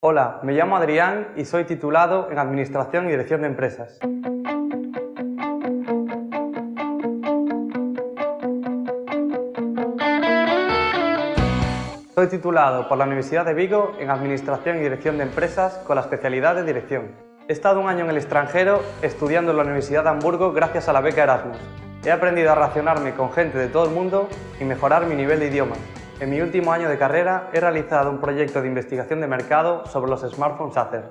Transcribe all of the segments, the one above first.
Hola, me llamo Adrián y soy titulado en Administración y Dirección de Empresas. Soy titulado por la Universidad de Vigo en Administración y Dirección de Empresas con la especialidad de Dirección. He estado un año en el extranjero estudiando en la Universidad de Hamburgo gracias a la beca Erasmus. He aprendido a relacionarme con gente de todo el mundo y mejorar mi nivel de idioma. En mi último año de carrera he realizado un proyecto de investigación de mercado sobre los smartphones Acer.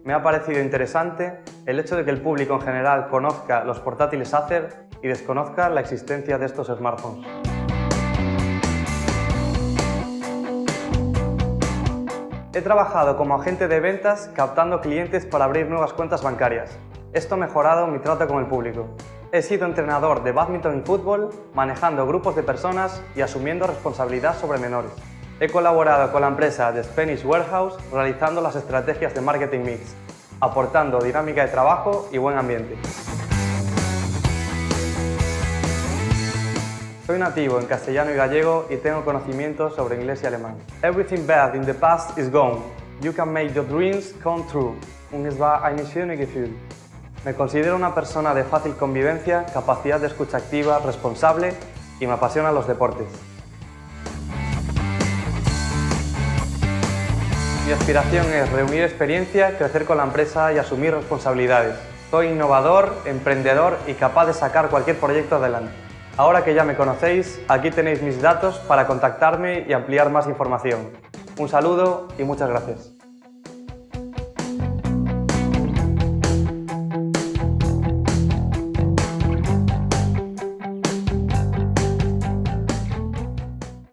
Me ha parecido interesante el hecho de que el público en general conozca los portátiles Acer y desconozca la existencia de estos smartphones. He trabajado como agente de ventas captando clientes para abrir nuevas cuentas bancarias. Esto ha mejorado mi trato con el público. He sido entrenador de bádminton y fútbol, manejando grupos de personas y asumiendo responsabilidad sobre menores. He colaborado con la empresa The Spanish Warehouse realizando las estrategias de marketing mix, aportando dinámica de trabajo y buen ambiente. Soy nativo en castellano y gallego y tengo conocimientos sobre inglés y alemán. Everything bad in the past is gone. You can make your dreams come true. Und es war ein schönes Gefühl. Me considero una persona de fácil convivencia, capacidad de escucha activa, responsable y me apasionan los deportes. Mi aspiración es reunir experiencia, crecer con la empresa y asumir responsabilidades. Soy innovador, emprendedor y capaz de sacar cualquier proyecto adelante. Ahora que ya me conocéis, aquí tenéis mis datos para contactarme y ampliar más información. Un saludo y muchas gracias.